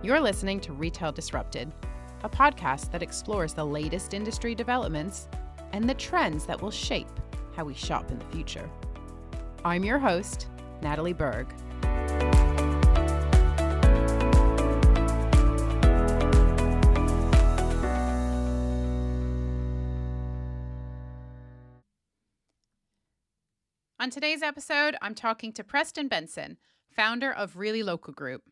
You're listening to Retail Disrupted, a podcast that explores the latest industry developments and the trends that will shape how we shop in the future. I'm your host, Natalie Berg. On today's episode, I'm talking to Preston Benson, founder of Really Local Group.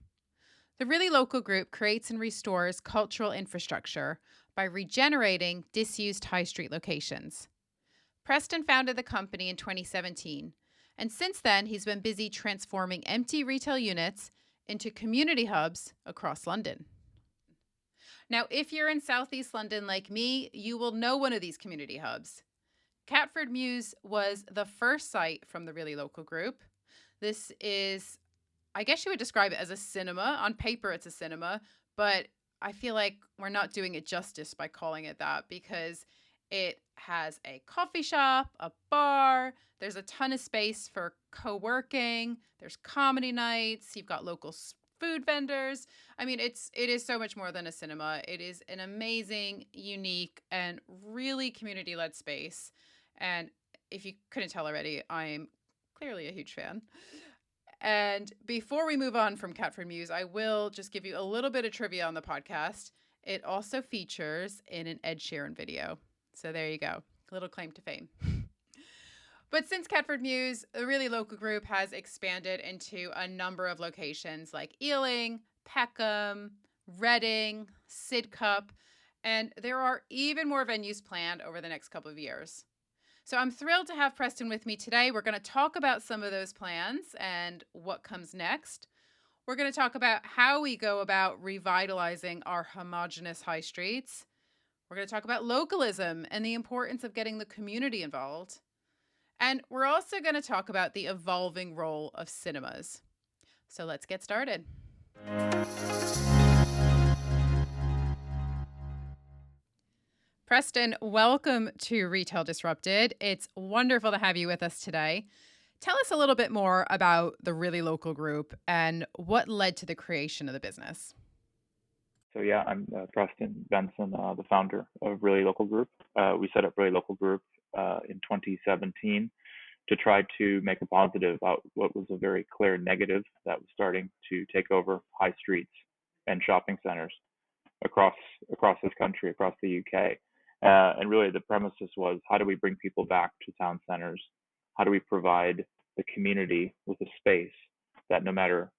The Really Local Group creates and restores cultural infrastructure by regenerating disused high street locations. Preston founded the company in 2017, and since then he's been busy transforming empty retail units into community hubs across London. Now, if you're in Southeast London like me, you will know one of these community hubs. Catford Mews was the first site from the Really Local Group. This is, I guess you would describe it as a cinema. On paper, it's a cinema, but I feel like we're not doing it justice by calling it that because it has a coffee shop, a bar, there's a ton of space for co-working, there's comedy nights, you've got local food vendors. I mean, it is so much more than a cinema. It is an amazing, unique, and really community-led space. And if you couldn't tell already, I'm clearly a huge fan. And before we move on from Catford Mews, I will just give you a little bit of trivia on the podcast. It also features in an Ed Sheeran video. So there you go. A little claim to fame. But since Catford Mews, the Really Local Group has expanded into a number of locations like Ealing, Peckham, Reading, Sidcup, and there are even more venues planned over the next couple of years. So I'm thrilled to have Preston with me today. We're going to talk about some of those plans and what comes next. We're going to talk about how we go about revitalizing our homogenous high streets. We're going to talk about localism and the importance of getting the community involved. And we're also going to talk about the evolving role of cinemas. So let's get started. Preston, welcome to Retail Disrupted. It's wonderful to have you with us today. Tell us a little bit more about the Really Local Group and what led to the creation of the business. So yeah, I'm Preston Benson, the founder of Really Local Group. We set up Really Local Group in 2017 to try to make a positive out what was a very clear negative that was starting to take over high streets and shopping centers across this country, across the UK. And really the premises was, how do we bring people back to town centers? How do we provide the community with a space that no matter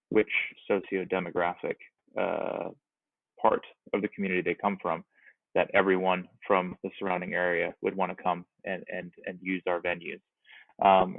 which socio-demographic part of the community they come from, that everyone from the surrounding area would want to come and use our venues.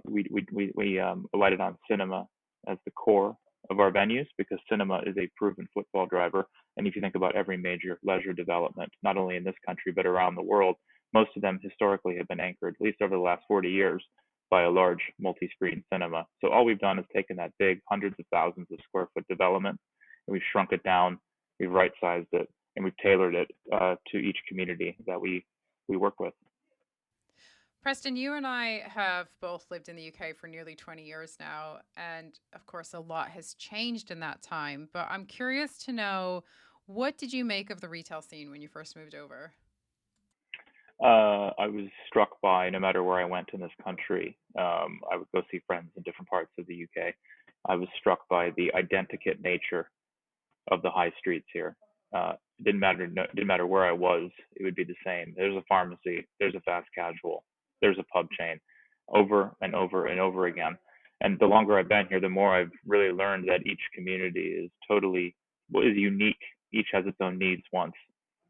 We alighted on cinema as the core of our venues because cinema is a proven footfall driver. And if you think about every major leisure development, not only in this country, but around the world, most of them historically have been anchored, at least over the last 40 years, by a large multi-screen cinema. So all we've done is taken that big hundreds of thousands of square foot development and we've shrunk it down, we've right-sized it, and we've tailored it to each community that we work with. Preston, you and I have both lived in the UK for nearly 20 years now, and of course a lot has changed in that time, but I'm curious to know, what did you make of the retail scene when you first moved over? I was struck by, no matter where I went in this country, I would go see friends in different parts of the UK. I was struck by the identikit nature of the high streets here. It didn't matter where I was, it would be the same. There's a pharmacy, there's a fast casual, there's a pub chain, over and over and over again. And the longer I've been here, the more I've really learned that each community is unique. Each has its own needs, wants,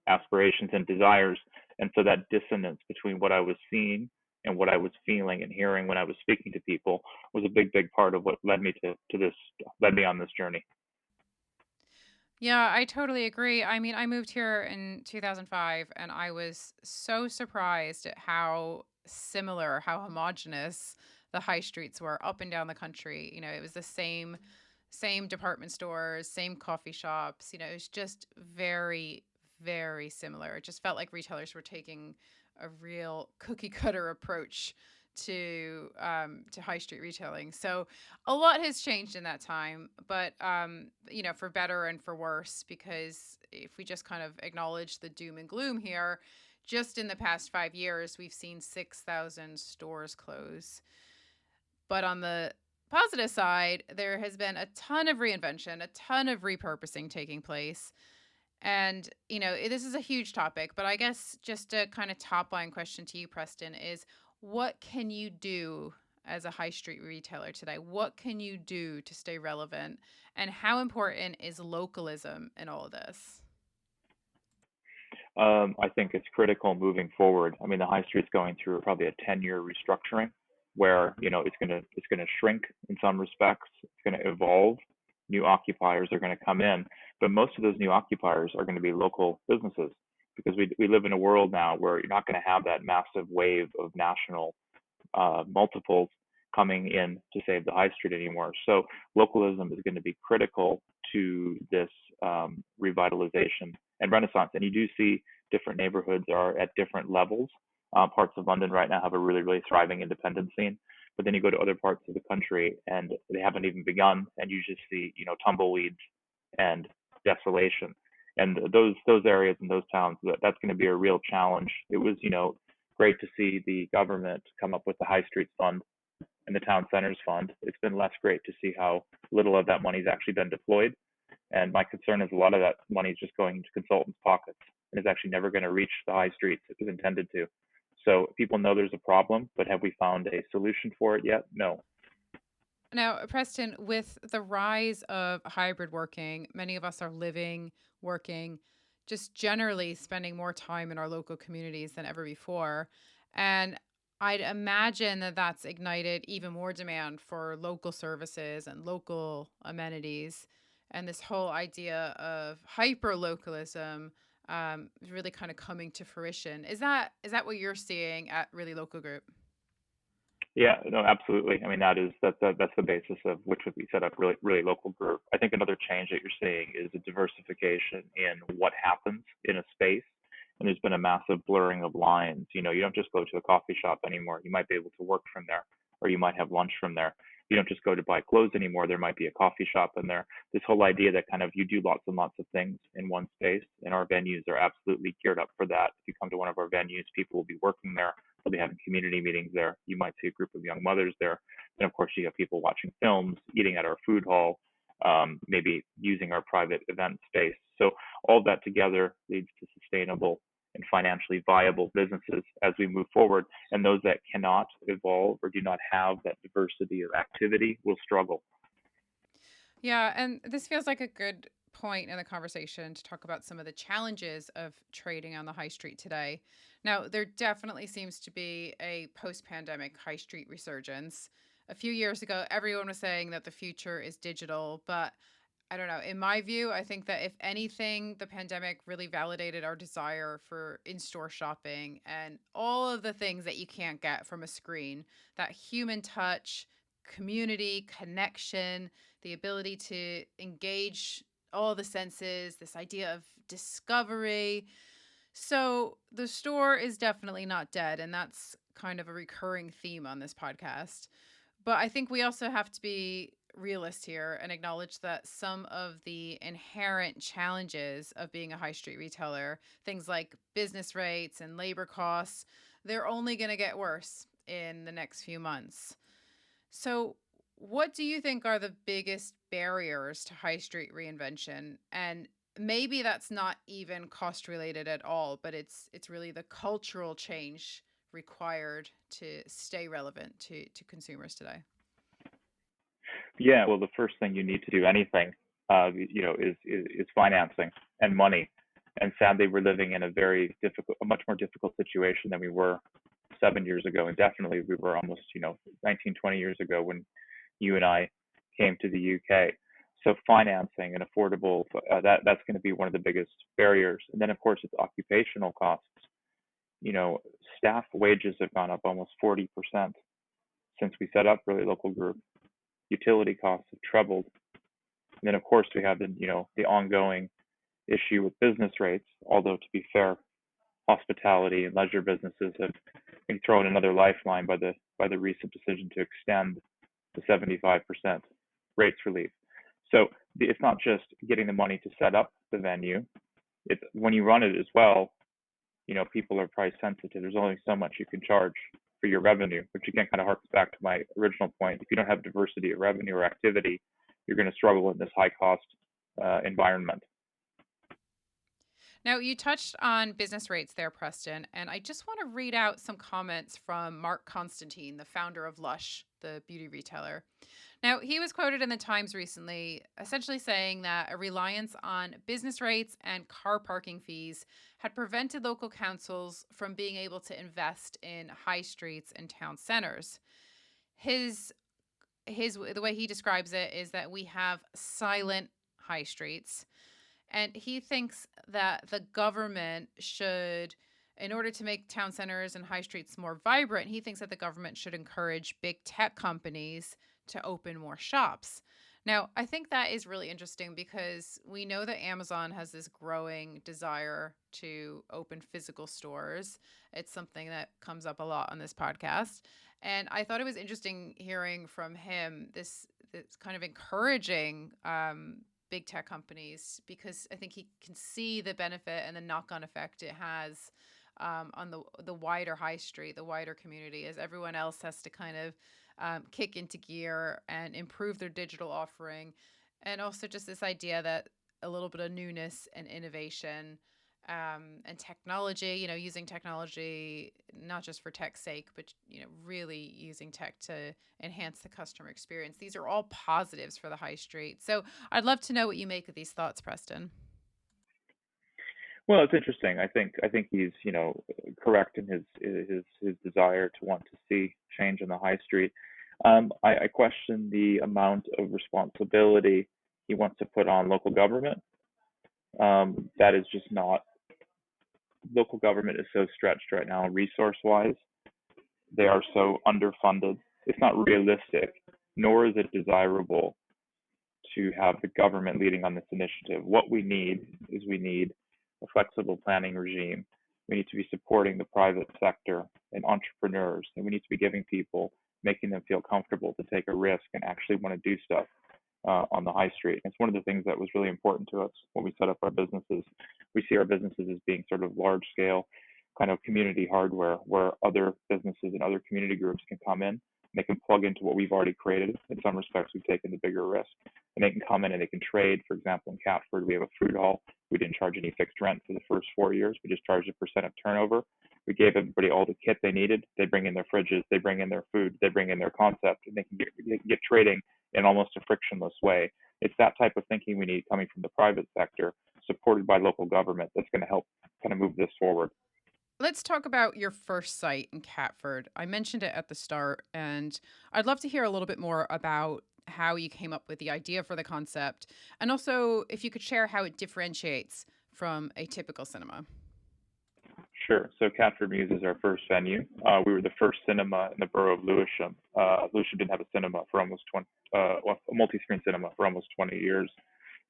aspirations, and desires. And so that dissonance between what I was seeing and what I was feeling and hearing when I was speaking to people was a big part of what led me on this journey. Yeah, I totally agree. I mean, I moved here in 2005 and I was so surprised at how similar, how homogenous the high streets were up and down the country. You know, it was the same department stores, same coffee shops. You know, it was just very, very similar. It just felt like retailers were taking a real cookie cutter approach to high street retailing. So a lot has changed in that time, but for better and for worse. Because if we just kind of acknowledge the doom and gloom here, just in the past 5 years, we've seen 6,000 stores close. But on the positive side, there has been a ton of reinvention, a ton of repurposing taking place. And, this is a huge topic, but I guess just a kind of top line question to you, Preston, is what can you do as a high street retailer today? What can you do to stay relevant? And how important is localism in all of this? I think it's critical moving forward. I mean, the high street's going through probably a 10-year restructuring where, it's gonna shrink in some respects. It's gonna evolve. New occupiers are gonna come in, but most of those new occupiers are gonna be local businesses because we live in a world now where you're not gonna have that massive wave of national multiples coming in to save the high street anymore. So localism is going to be critical to this revitalization and renaissance. And you do see different neighborhoods are at different levels. Parts of London right now have a really, really thriving independent scene. But then you go to other parts of the country and they haven't even begun, and you just see, tumbleweeds and desolation. And those areas and those towns, that's going to be a real challenge. It was, great to see the government come up with the High Streets Fund and the Town Centers Fund. It's been less great to see how little of that money's actually been deployed. And my concern is a lot of that money is just going into consultants' pockets and is actually never going to reach the high streets it was intended to. So people know there's a problem, but have we found a solution for it yet? No. Now, Preston, with the rise of hybrid working, many of us are living, working, just generally spending more time in our local communities than ever before. And I'd imagine that that's ignited even more demand for local services and local amenities. And this whole idea of hyper-localism is really kind of coming to fruition. Is that what you're seeing at Really Local Group? Yeah, no, absolutely. I mean, that's the basis of which would be set up really, really local group. I think another change that you're seeing is a diversification in what happens in a space. And there's been a massive blurring of lines. You don't just go to a coffee shop anymore. You might be able to work from there, or you might have lunch from there. You don't just go to buy clothes anymore. There might be a coffee shop in there. This whole idea that kind of you do lots and lots of things in one space, and our venues are absolutely geared up for that. If you come to one of our venues, people will be working there. They'll be having community meetings there. You might see a group of young mothers there. And of course, you have people watching films, eating at our food hall, maybe using our private event space. So all that together leads to sustainable and financially viable businesses as we move forward. And those that cannot evolve or do not have that diversity of activity will struggle. Yeah, and this feels like a good point in the conversation to talk about some of the challenges of trading on the high street today. Now, there definitely seems to be a post pandemic high street resurgence. A few years ago, everyone was saying that the future is digital, but I don't know. In my view, I think that if anything, the pandemic really validated our desire for in store shopping and all of the things that you can't get from a screen, that human touch, community, connection, the ability to engage all the senses, this idea of discovery. So the store is definitely not dead. And that's kind of a recurring theme on this podcast. But I think we also have to be realist here and acknowledge that some of the inherent challenges of being a high street retailer, things like business rates and labor costs, they're only going to get worse in the next few months. So, what do you think are the biggest barriers to high street reinvention? And maybe that's not even cost related at all, but it's really the cultural change required to stay relevant to consumers today. Yeah, well, the first thing you need to do anything, is financing and money. And sadly, we're living in a much more difficult situation than we were 7 years ago, and definitely we were almost, 19, 20 years ago when you and I came to the UK. So financing and affordable, that's going to be one of the biggest barriers. And then, of course, it's occupational costs. You know, staff wages have gone up almost 40% since we set up Really Local Group. Utility costs have trebled. And then, of course, we have the ongoing issue with business rates. Although, to be fair, hospitality and leisure businesses have been thrown another lifeline by the by the recent decision to extend the 75% rates relief. So it's not just getting the money to set up the venue. It's when you run it as well, people are price sensitive. There's only so much you can charge for your revenue, which again kind of harks back to my original point. If you don't have diversity of revenue or activity, you're going to struggle in this high cost environment. Now, you touched on business rates there, Preston, and I just want to read out some comments from Mark Constantine, the founder of Lush, the beauty retailer. Now, he was quoted in the Times recently, essentially saying that a reliance on business rates and car parking fees had prevented local councils from being able to invest in high streets and town centers. The way he describes it is that we have silent high streets, and he thinks that the government should, in order to make town centers and high streets more vibrant, he thinks that the government should encourage big tech companies to open more shops. Now, I think that is really interesting because we know that Amazon has this growing desire to open physical stores. It's something that comes up a lot on this podcast. And I thought it was interesting hearing from him this kind of encouraging big tech companies, because I think he can see the benefit and the knock-on effect it has on the wider high street, the wider community, as everyone else has to kind of kick into gear and improve their digital offering. And also just this idea that a little bit of newness and innovation and technology, using technology not just for tech's sake, but, really using tech to enhance the customer experience. These are all positives for the high street. So I'd love to know what you make of these thoughts, Preston. Well, it's interesting. I think he's correct in his desire to want to see change in the high street. I question the amount of responsibility he wants to put on local government. That is just not. Local government is so stretched right now, resource wise. They are so underfunded. It's not realistic, nor is it desirable to have the government leading on this initiative. What we need is a flexible planning regime. We need to be supporting the private sector and entrepreneurs, and we need to be giving people, making them feel comfortable to take a risk and actually want to do stuff on the high street. It's one of the things that was really important to us when we set up our businesses. We see our businesses as being sort of large scale kind of community hardware where other businesses and other community groups can come in. They can plug into what we've already created. In some respects, we've taken the bigger risk. And they can come in and they can trade. For example, in Catford, we have a food hall. We didn't charge any fixed rent for the first 4 years. We just charged a percent of turnover. We gave everybody all the kit they needed. They bring in their fridges, they bring in their food, they bring in their concept, and they can get trading in almost a frictionless way. It's that type of thinking we need coming from the private sector, supported by local government, that's going to help kind of move this forward. Let's talk about your first site in Catford. I mentioned it at the start, and I'd love to hear a little bit more about how you came up with the idea for the concept, and also if you could share how it differentiates from a typical cinema. Sure. So Catford Mews is our first venue. We were the first cinema in the borough of Lewisham. Lewisham didn't have a cinema for almost 20, a multi-screen cinema for almost 20 years.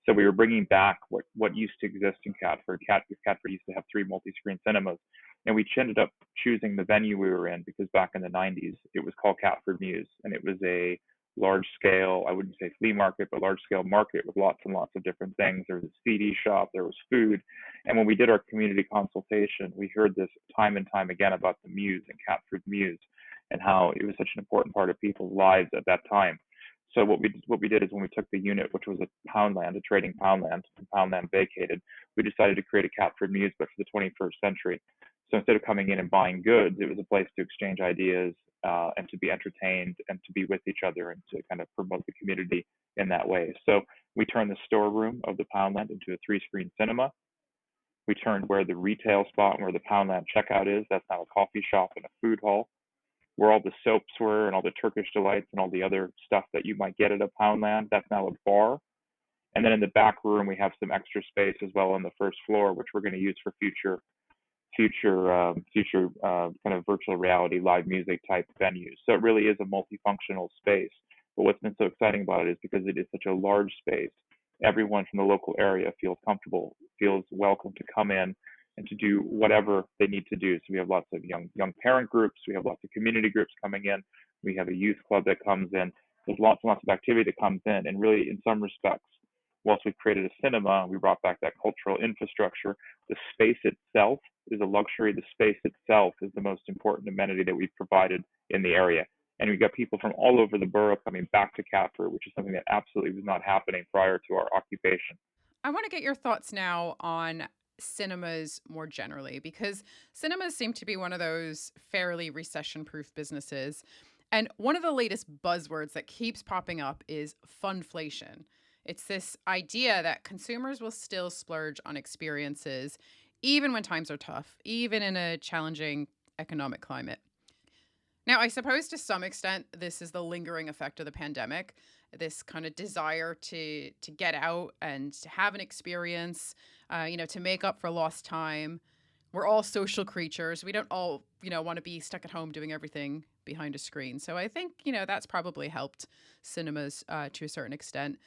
So we were bringing back what used to exist in Catford. Catford used to have 3 multi-screen cinemas, and we ended up choosing the venue we were in because back in the 90s, it was called Catford Mews, and it was a large scale, I wouldn't say flea market, but large scale market with lots and lots of different things. There was a CD shop, there was food. And when we did our community consultation, we heard this time and time again about the Mews and Catford Mews and how it was such an important part of people's lives at that time. So what we did is when we took the unit, which was a Poundland, a trading Poundland, and Poundland vacated, we decided to create a Catford Mews, but for the 21st century. So instead of coming in and buying goods, it was a place to exchange ideas and to be entertained and to be with each other and to kind of promote the community in that way. So we turned the storeroom of the Poundland into a 3-screen cinema. We turned where the retail spot and where the Poundland checkout is, that's now a coffee shop and a food hall. Where all the soaps were and all the Turkish delights and all the other stuff that you might get at a Poundland, that's now a bar. And then in the back room, we have some extra space as well on the first floor, which we're going to use for future kind of virtual reality, live music type venues. So it really is a multifunctional space. But what's been so exciting about it is because it is such a large space, everyone from the local area feels comfortable, feels welcome to come in, and to do whatever they need to do. So we have lots of young parent groups, we have lots of community groups coming in, we have a youth club that comes in. There's lots and lots of activity that comes in, and really, in some respects, whilst we've created a cinema, we brought back that cultural infrastructure. The space itself is a luxury. The space itself is the most important amenity that we've provided in the area. And we've got people from all over the borough coming back to Catford, which is something that absolutely was not happening prior to our occupation. I want to get your thoughts now on cinemas more generally, because cinemas seem to be one of those fairly recession proof businesses. And one of the latest buzzwords that keeps popping up is funflation. It's this idea that consumers will still splurge on experiences even when times are tough, even in a challenging economic climate. Now, I suppose to some extent, this is the lingering effect of the pandemic, this kind of desire to get out and to have an experience, to make up for lost time. We're all social creatures. We don't all, want to be stuck at home doing everything behind a screen. So I think, that's probably helped cinemas to a certain extent.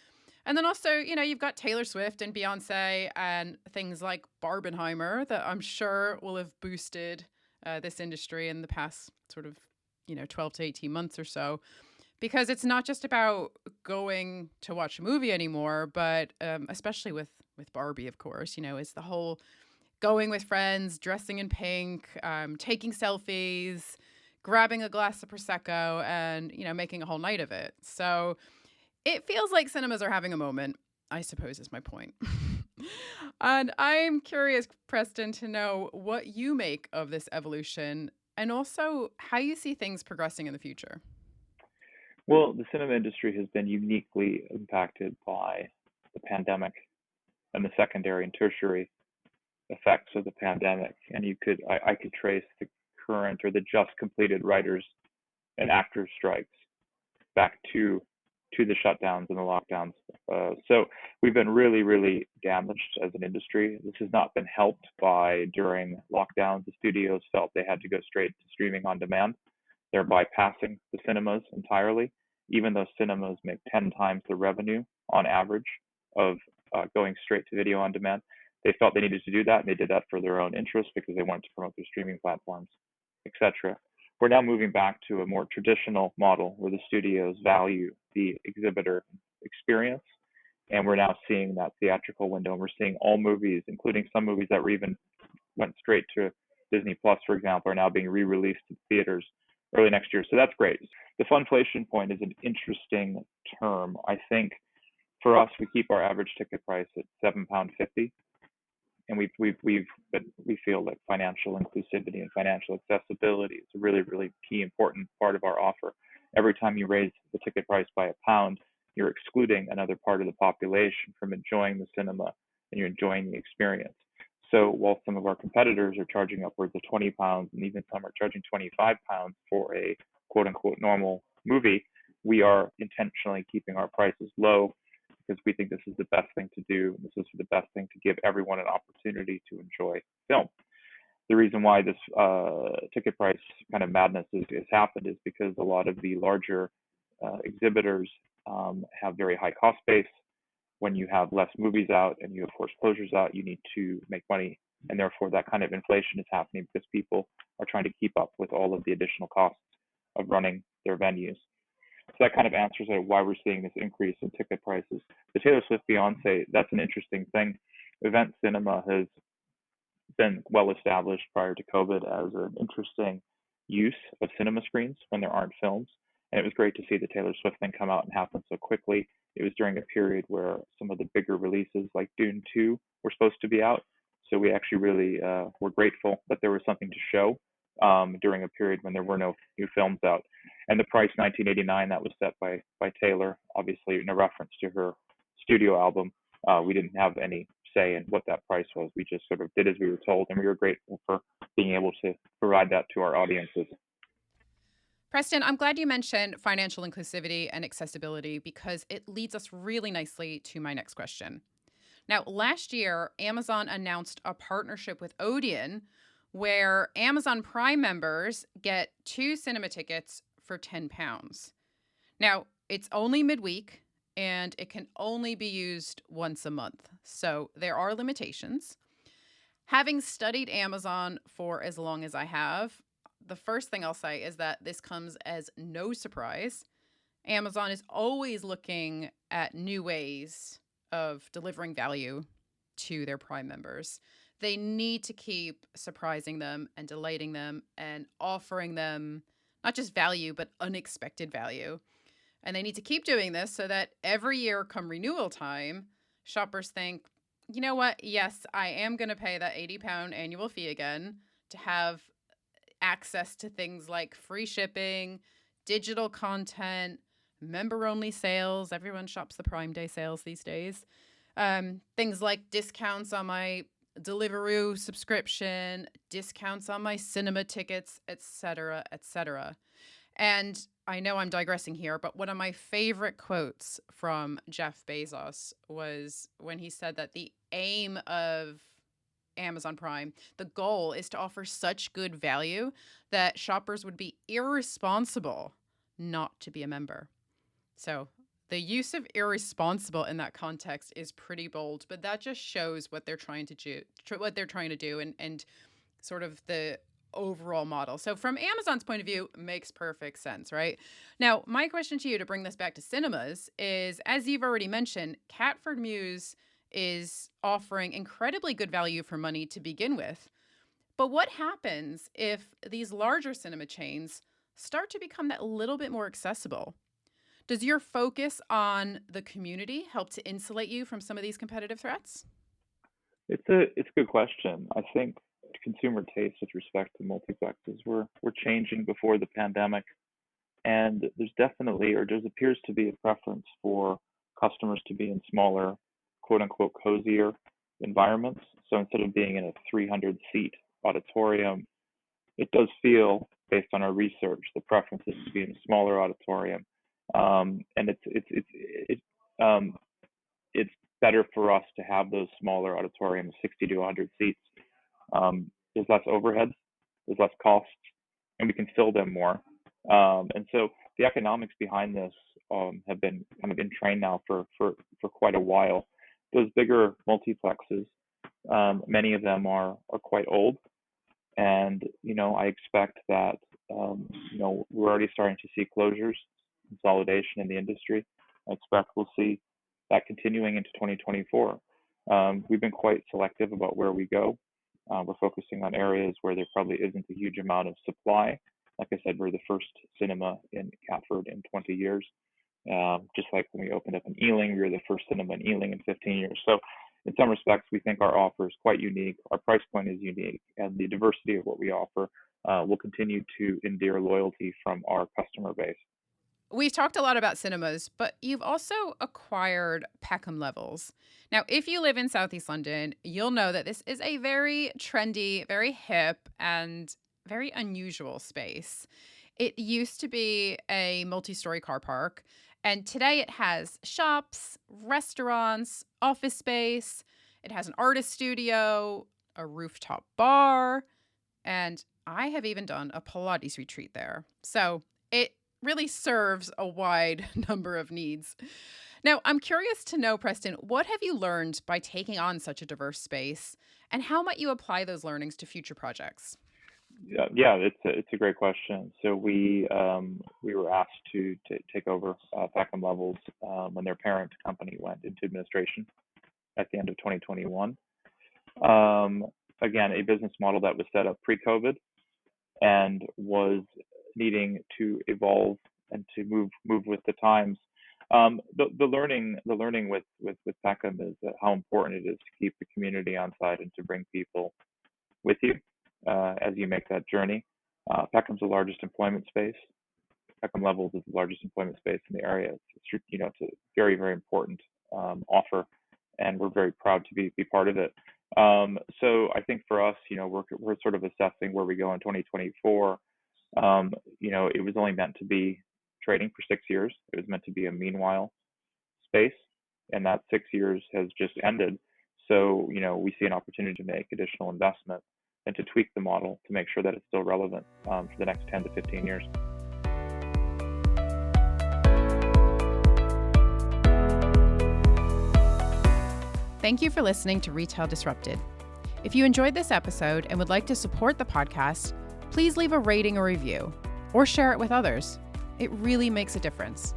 And then also, you've got Taylor Swift and Beyonce and things like Barbenheimer that I'm sure will have boosted this industry in the past sort of 12 to 18 months or so, because it's not just about going to watch a movie anymore, but especially with Barbie, of course, it's the whole going with friends, dressing in pink, taking selfies, grabbing a glass of Prosecco and, making a whole night of it. So it feels like cinemas are having a moment, I suppose is my point. And I'm curious, Preston, to know what you make of this evolution and also how you see things progressing in the future. Well, the cinema industry has been uniquely impacted by the pandemic and the secondary and tertiary effects of the pandemic. And I could trace the current or the just completed writers and actors strikes back to the shutdowns and the lockdowns. So we've been really, really damaged as an industry. This has not been helped by during lockdowns. The studios felt they had to go straight to streaming on demand. They're bypassing the cinemas entirely, even though cinemas make 10 times the revenue on average of going straight to video on demand. They felt they needed to do that, and they did that for their own interest because they wanted to promote their streaming platforms, etc. We're now moving back to a more traditional model where the studios value the exhibitor experience, and we're now seeing that theatrical window, and we're seeing all movies, including some movies that were even went straight to Disney Plus, for example, are now being re-released in theaters early next year. So that's great. The funflation point is an interesting term. I think for us, we keep our average ticket price at £7.50, and we feel that financial inclusivity and financial accessibility is a really, really key important part of our offer. Every time you raise the ticket price by £1, you're excluding another part of the population from enjoying the cinema and you're enjoying the experience. So while some of our competitors are charging upwards of £20 and even some are charging £25 for a quote unquote normal movie, we are intentionally keeping our prices low because we think this is the best thing to do. This is the best thing to give everyone an opportunity to enjoy film. The reason why this ticket price kind of madness has happened is because a lot of the larger exhibitors have very high cost base. When you have less movies out and you have forced closures out, you need to make money. And therefore, that kind of inflation is happening because people are trying to keep up with all of the additional costs of running their venues. So that kind of answers why we're seeing this increase in ticket prices. The Taylor Swift Beyonce, that's an interesting thing. Event cinema has been well established prior to COVID as an interesting use of cinema screens when there aren't films. And it was great to see the Taylor Swift thing come out and happen so quickly. It was during a period where some of the bigger releases like Dune 2 were supposed to be out. So we actually really were grateful that there was something to show during a period when there were no new films out. And the price, $19.89, that was set by Taylor, obviously in a reference to her studio album. We didn't have any say in what that price was. We just sort of did as we were told, and we were grateful for being able to provide that to our audiences. Preston, I'm glad you mentioned financial inclusivity and accessibility because it leads us really nicely to my next question. Now, last year, Amazon announced a partnership with Odeon where Amazon Prime members get 2 cinema tickets for £10. Now, it's only midweek and it can only be used once a month. So there are limitations. Having studied Amazon for as long as I have, the first thing I'll say is that this comes as no surprise. Amazon is always looking at new ways of delivering value to their Prime members. They need to keep surprising them and delighting them and offering them not just value, but unexpected value. And they need to keep doing this so that every year come renewal time, shoppers think, you know what? Yes, I am going to pay that £80 annual fee again to have access to things like free shipping, digital content, member-only sales. Everyone shops the Prime Day sales these days. Things like discounts on my Deliveroo subscription, discounts on my cinema tickets, etc., etc. And I know I'm digressing here, but one of my favorite quotes from Jeff Bezos was when he said that the aim of Amazon Prime, the goal is to offer such good value that shoppers would be irresponsible not to be a member. So the use of irresponsible in that context is pretty bold, but that just shows what they're trying to do, and sort of the overall model. So from Amazon's point of view, makes perfect sense, right? Now, my question to you to bring this back to cinemas is, as you've already mentioned, Catford Mews is offering incredibly good value for money to begin with. But what happens if these larger cinema chains start to become that little bit more accessible? Does your focus on the community help to insulate you from some of these competitive threats? It's a good question. I think consumer tastes with respect to multiplexes were changing before the pandemic, and there's definitely, or there appears to be, a preference for customers to be in smaller, quote unquote, cozier environments. So instead of being in a 300 seat auditorium, it does feel, based on our research, the preference is to be in a smaller auditorium. And it's better for us to have those smaller auditoriums, 60 to 100 seats. There's less overhead, there's less costs, and we can fill them more. And so the economics behind this have been kind of in train now for quite a while. Those bigger multiplexes, many of them are quite old, and I expect that we're already starting to see closures, consolidation in the industry. I expect we'll see that continuing into 2024. We've been quite selective about where we go. We're focusing on areas where there probably isn't a huge amount of supply. Like I said, we're the first cinema in Catford in 20 years. Just like when we opened up in Ealing, we were the first cinema in Ealing in 15 years. So in some respects, we think our offer is quite unique. Our price point is unique, and the diversity of what we offer will continue to endear loyalty from our customer base. We've talked a lot about cinemas, but you've also acquired Peckham Levels. Now, if you live in Southeast London, you'll know that this is a very trendy, very hip, and very unusual space. It used to be a multi-story car park, and today it has shops, restaurants, office space. It has an artist studio, a rooftop bar, and I have even done a Pilates retreat there. So it really serves a wide number of needs. Now, I'm curious to know, Preston, what have you learned by taking on such a diverse space, and how might you apply those learnings to future projects? Yeah, it's a great question. So we were asked to take over Peckham Levels when their parent company went into administration at the end of 2021. Again, a business model that was set up pre-COVID and was needing to evolve and to move with the times. The learning with Peckham is how important it is to keep the community on side and to bring people with you as you make that journey. Peckham's the largest employment space. Peckham Levels is the largest employment space in the area. It's a very, very important offer, and we're very proud to be part of it. So I think for us, we're sort of assessing where we go in 2024. It was only meant to be trading for 6 years. It was meant to be a meanwhile space, and that 6 years has just ended. So, we see an opportunity to make additional investment and to tweak the model to make sure that it's still relevant for the next 10 to 15 years. Thank you for listening to Retail Disrupted. If you enjoyed this episode and would like to support the podcast, please leave a rating or review or share it with others. It really makes a difference.